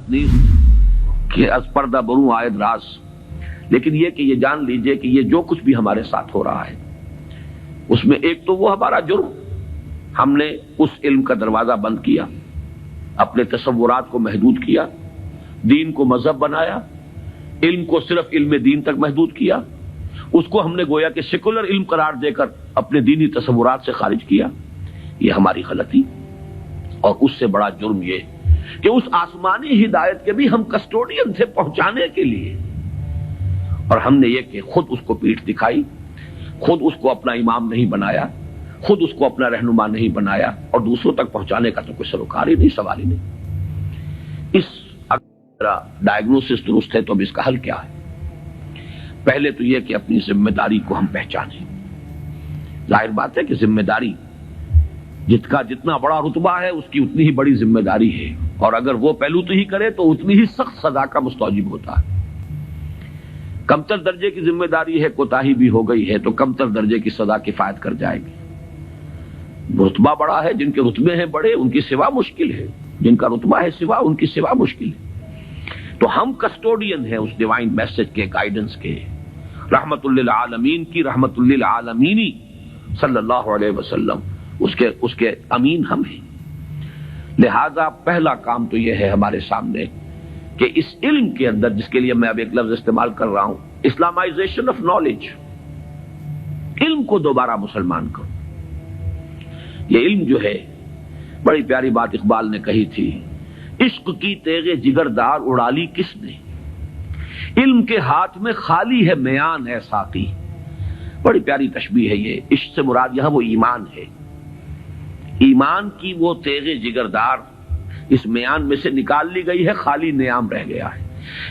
حاجت نہیں کہ از پردہ بروں آئے راز، لیکن یہ کہ یہ جان لیجئے کہ یہ جو کچھ بھی ہمارے ساتھ ہو رہا ہے اس میں ایک تو وہ ہمارا جرم، ہم نے اس علم کا دروازہ بند کیا، اپنے تصورات کو محدود کیا، دین کو مذہب بنایا، علم کو صرف علم دین تک محدود کیا، اس کو ہم نے گویا کہ سیکولر علم قرار دے کر اپنے دینی تصورات سے خارج کیا۔ یہ ہماری غلطی، اور اس سے بڑا جرم یہ کہ اس آسمانی ہدایت کے بھی ہم کسٹوڈین تھے پہنچانے کے لیے، اور ہم نے یہ کہ خود اس کو پیٹھ دکھائی، خود اس کو اپنا امام نہیں بنایا، خود اس کو اپنا رہنما نہیں بنایا، اور دوسروں تک پہنچانے کا تو کوئی سروکار ہی نہیں، سوال ہی نہیں۔ اس ڈائگنوسس درست ہے تو اب اس کا حل کیا ہے؟ پہلے تو یہ کہ اپنی ذمہ داری کو ہم پہچانیں۔ ظاہر بات ہے کہ ذمہ داری جتنا بڑا رتبہ ہے اس کی اتنی ہی بڑی ذمہ داری ہے، اور اگر وہ پہلو تو ہی کرے تو اتنی ہی سخت سزا کا مستوجب ہوتا ہے۔ کمتر درجے کی ذمہ داری ہے، کوتاہی بھی ہو گئی ہے تو کمتر درجے کی سزا کفایت کر جائے گی۔ رتبہ بڑا ہے، جن کے رتبے ہیں بڑے ان کی سوا مشکل ہے، جن کا رتبہ ہے سوا ان کی سوا مشکل ہے۔ تو ہم کسٹوڈین ہیں اس ڈیوائن میسج کے، گائیڈنس کے، رحمت للعالمین کی رحمت للعالمینی صلی اللہ علیہ وسلم، اس کے امین ہم ہیں۔ لہذا پہلا کام تو یہ ہے ہمارے سامنے کہ اس علم کے اندر، جس کے لیے میں اب ایک لفظ استعمال کر رہا ہوں، اسلامائزیشن آف نالج، علم کو دوبارہ مسلمان کرو۔ یہ علم جو ہے، بڑی پیاری بات اقبال نے کہی تھی، عشق کی تیغ جگردار اڑا لی کس نے، علم کے ہاتھ میں خالی ہے میان ہے ساقی۔ بڑی پیاری تشبیہ ہے یہ۔ عشق سے مراد یہاں وہ ایمان ہے، ایمان کی وہ تیغ جگردار اس میان میں سے نکال لی گئی ہے، خالی نیام رہ گیا ہے۔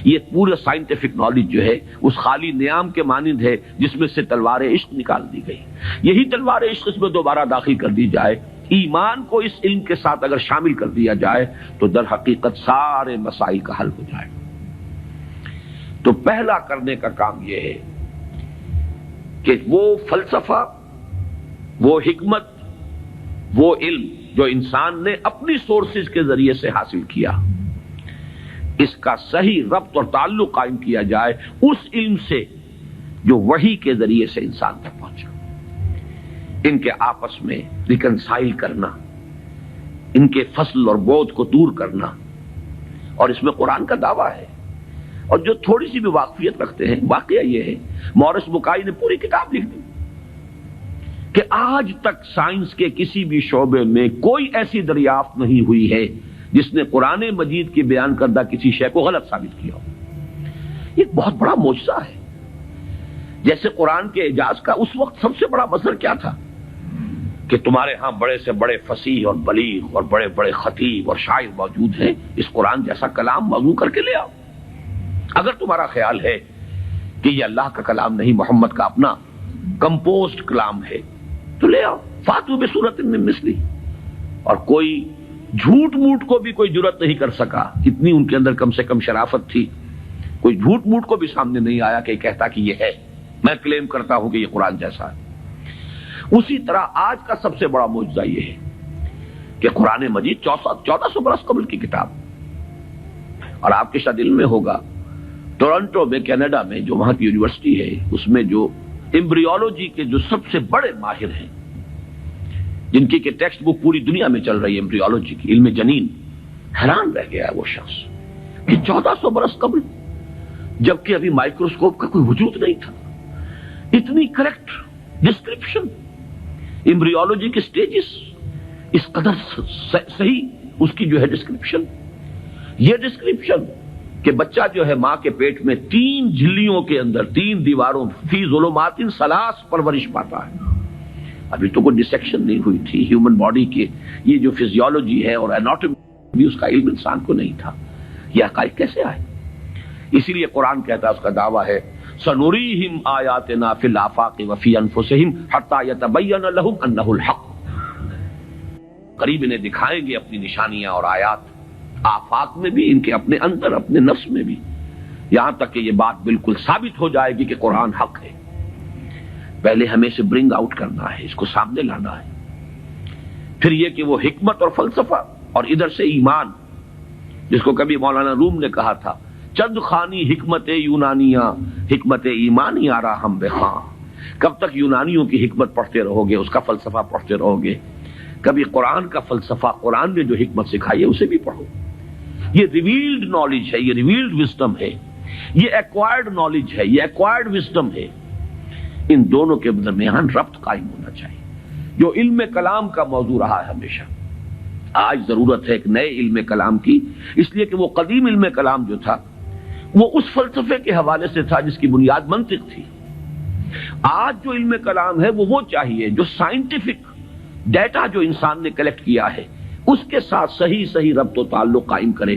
یہ پورا سائنٹیفک نالج جو ہے اس خالی نیام کے مانند ہے جس میں سے تلوار عشق نکال دی گئی۔ یہی تلوار عشق اس میں دوبارہ داخل کر دی جائے، ایمان کو اس علم کے ساتھ اگر شامل کر دیا جائے تو در حقیقت سارے مسائل کا حل ہو جائے۔ تو پہلا کرنے کا کام یہ ہے کہ وہ فلسفہ، وہ حکمت، وہ علم جو انسان نے اپنی سورسز کے ذریعے سے حاصل کیا، اس کا صحیح ربط اور تعلق قائم کیا جائے اس علم سے جو وحی کے ذریعے سے انسان تک پہنچا۔ ان کے آپس میں ریکنسائل کرنا، ان کے فصل اور بود کو دور کرنا، اور اس میں قرآن کا دعویٰ ہے۔ اور جو تھوڑی سی بھی واقفیت رکھتے ہیں، واقعہ یہ ہے مورس بکائی نے پوری کتاب لکھ دی کہ آج تک سائنس کے کسی بھی شعبے میں کوئی ایسی دریافت نہیں ہوئی ہے جس نے قرآن مجید کی بیان کردہ کسی شے کو غلط ثابت کیا ہو۔ یہ ایک بہت بڑا معجزہ ہے۔ جیسے قرآن کے اعجاز کا اس وقت سب سے بڑا مظہر کیا تھا کہ تمہارے ہاں بڑے سے بڑے فصیح اور بلیغ اور بڑے بڑے خطیب اور شاعر موجود ہیں، اس قرآن جیسا کلام موضوع کر کے لے آؤ۔ اگر تمہارا خیال ہے کہ یہ اللہ کا کلام نہیں، محمد کا اپنا کمپوزڈ کلام ہے، تو لے آؤ، فاتو بسورۃ من مثلی۔ اور کوئی جھوٹ موٹ کو بھی کوئی جرت نہیں کر سکا، اتنی ان کے اندر کم سے کم شرافت تھی، کوئی جھوٹ موٹ کو بھی سامنے نہیں آیا کہ کہتا کہ یہ ہے، میں کلیم کرتا ہوں کہ یہ قرآن جیسا ہے۔ اسی طرح آج کا سب سے بڑا معجزہ یہ ہے کہ قرآن مجید 1400 برس قبل کی کتاب، اور آپ کے شاید علم میں ہوگا ٹورنٹو میں، کینیڈا میں، جو وہاں کی یونیورسٹی ہے، اس میں جو ایمبریولوجی کے جو سب سے بڑے ماہر ہیں، جن کی کہ ٹیکسٹ بک پوری دنیا میں چل رہی ہے ایمبریولوجی کی، علم جنین، حیران رہ گیا ہے وہ شخص کہ 1400 برس قبل، جبکہ ابھی مائکروسکوپ کا کوئی وجود نہیں تھا، اتنی کریکٹ ڈسکرپشن ایمبریولوجی کے سٹیجز، اس قدر صحیح اس کی جو ہے ڈسکرپشن، یہ ڈسکرپشن کہ بچہ جو ہے ماں کے پیٹ میں 3 جھلیوں کے اندر 3 دیواروں فی ظلمات ثلاث پرورش پاتا ہے۔ ابھی تو کوئی ڈسیکشن نہیں ہوئی تھی ہیومن باڈی کے، یہ جو فزیولوجی ہے اور اناٹومی بھی اس کا علم انسان کو نہیں تھا۔ یہ حقائق کیسے آئے؟ اسی لیے قرآن کہتا ہے، اس کا دعویٰ ہے سنوریہم آیاتنا فی الآفاق وفی انفسہم حتی یتبین لہم انہ الحق۔ قریب انہیں دکھائیں گے اپنی نشانیاں اور آیات، آفاق میں بھی، ان کے اپنے اندر، اپنے نفس میں بھی، یہاں تک کہ یہ بات بالکل ثابت ہو جائے گی کہ قرآن حق ہے۔ پہلے ہمیں اسے برنگ آؤٹ کرنا ہے، اس کو سامنے لانا ہے۔ پھر یہ کہ وہ حکمت اور فلسفہ، اور ادھر سے ایمان، جس کو کبھی مولانا روم نے کہا تھا چند خانی حکمت یونانیاں حکمت ایمانی آرا ہم بخاں، کب تک یونانیوں کی حکمت پڑھتے رہو گے، اس کا فلسفہ پڑھتے رہو گے؟ کبھی قرآن کا فلسفہ، قرآن نے جو حکمت سکھائی ہے اسے بھی پڑھو۔ یہ ریویلڈ نالج ہے، یہ ریویلڈ وزڈم ہے، یہ ایکوائرڈ نالج ہے، یہ ایکوائرڈ وزڈم ہے۔ ان دونوں کے درمیان ربط قائم ہونا چاہیے، جو علم کلام کا موضوع رہا ہے ہمیشہ۔ آج ضرورت ہے ایک نئے علم کلام کی، اس لیے کہ وہ قدیم علم کلام جو تھا وہ اس فلسفے کے حوالے سے تھا جس کی بنیاد منطق تھی۔ آج جو علم کلام ہے وہ چاہیے جو سائنٹیفک ڈیٹا جو انسان نے کلیکٹ کیا ہے اس کے ساتھ صحیح ربط و تعلق قائم کرے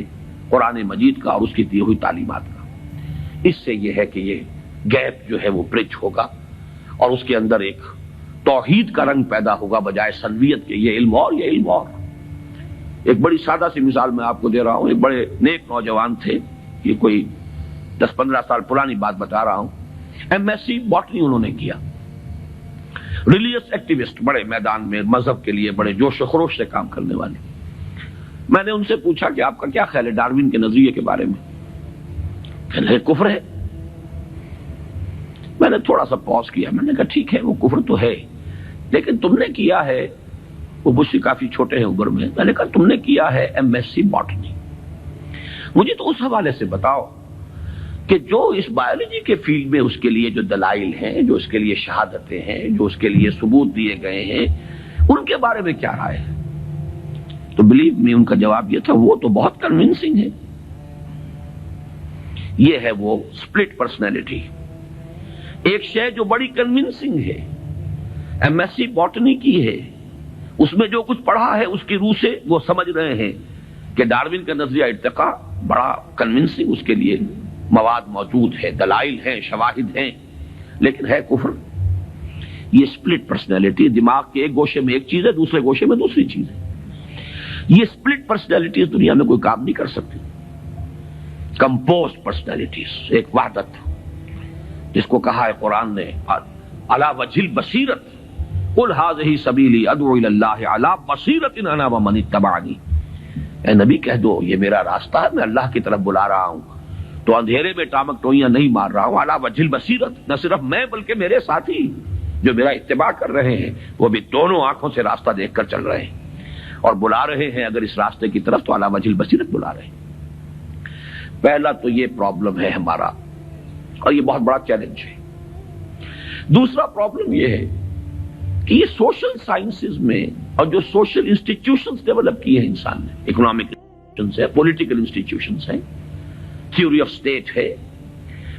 قرآن مجید کا اور اس کی دی ہوئی تعلیمات کا۔ اس سے یہ ہے کہ یہ گیپ جو ہے وہ برج ہوگا اور اس کے اندر ایک توحید کا رنگ پیدا ہوگا بجائے سنویت کے، یہ علم اور یہ علم اور۔ ایک بڑی سادہ سی مثال میں آپ کو دے رہا ہوں۔ ایک بڑے نیک نوجوان تھے، یہ کوئی 10-15 سال پرانی بات بتا رہا ہوں۔ MSc باٹنی انہوں نے کیا، ریلیجس ایکٹیوسٹ، بڑے میدان میں مذہب کے لیے بڑے جوش و خروش سے کام کرنے والے۔ میں نے ان سے پوچھا کہ آپ کا کیا خیال ہے ڈاروین کے نظریے کے بارے میں؟ کہنے لگے کفر ہے۔ میں نے تھوڑا سا پاز کیا، میں نے کہا ٹھیک ہے وہ کفر تو ہے، لیکن تم نے کیا ہے، وہ مجھ سے کافی چھوٹے ہیں عمر میں نے کہا تم نے کیا ہے MSc باٹنی، مجھے تو اس حوالے سے بتاؤ کہ جو اس بایولوجی کے فیلڈ میں اس کے لیے جو دلائل ہیں، جو اس کے لیے شہادتیں ہیں، جو اس کے لیے ثبوت دیے گئے ہیں، ان کے بارے میں کیا رائے ہے؟ تو بلیو می ان کا جواب یہ تھا وہ تو بہت کنونسنگ ہے۔ یہ ہے وہ سپلٹ پرسنالٹی، ایک شے جو بڑی کنونسنگ ہے، MSc باٹنی کی ہے، اس میں جو کچھ پڑھا ہے اس کی روح سے وہ سمجھ رہے ہیں کہ ڈاروین کا نظریہ ارتقاء بڑا کنونسنگ، اس کے لیے مواد موجود ہے، دلائل ہیں، شواہد ہیں، لیکن ہے کفر۔ یہ سپلٹ پرسنالٹی، دماغ کے ایک گوشے میں ایک چیز ہے، دوسرے گوشے میں دوسری چیز ہے۔ یہ سپلٹ پرسنالٹی اس دنیا میں کوئی کام نہیں کر سکتی۔ کمپوزڈ پرسنالٹیز، ایک وحدت جس کو کہا ہے قرآن نے علی وجہ البصیرت قل ھذہ سبیلی ادعو الی اللہ علی بصیرۃ انا ومن اتبعنی، اے نبی کہہ دو یہ میرا راستہ ہے، میں اللہ کی طرف بلا رہا ہوں، تو اندھیرے میں ٹامک ٹوئیاں نہیں مار رہا ہوں، علی وجہ البصیرت، نہ صرف میں بلکہ میرے ساتھی جو میرا اتباع کر رہے ہیں وہ بھی دونوں آنکھوں سے راستہ دیکھ کر چل رہے ہیں اور بلا رہے ہیں اگر اس راستے کی طرف تو علی وجہ البصیرت بلا رہے ہیں۔ پہلا تو یہ پرابلم ہے ہمارا اور یہ بہت بڑا چیلنج ہے۔ دوسرا پرابلم یہ ہے کہ یہ سوشل سائنسز میں اور جو سوشل انسٹیٹیوشنز ڈیولپ کیے ہیں انسان نے، اکنامک انسٹیٹیوشنز ہے، پولیٹیکل انسٹیٹیوشنز ہیں، تھیوری آف اسٹیٹ ہے،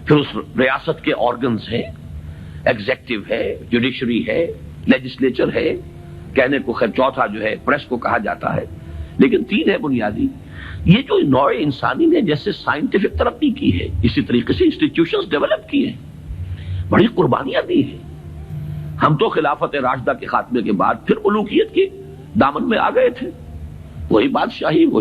پھر اس ریاست کے آرگنز ہیں، ایگزیکٹو ہے، جوڈیشری ہے، لیجسلیچر ہے، کہنے کو خیر چوتھا جو ہے پریس کو کہا جاتا ہے، لیکن تین ہے بنیادی۔ یہ جو نوع انسانی نے جیسے سائنٹیفک ترقی کی ہے اسی طریقے سے انسٹیٹیوشنز ڈیولپ کیے ہیں، بڑی قربانیاں دی ہیں۔ ہم تو خلافت راشدہ کے خاتمے کے بعد پھر ملوکیت کے دامن میں آ گئے تھے، وہی بادشاہی،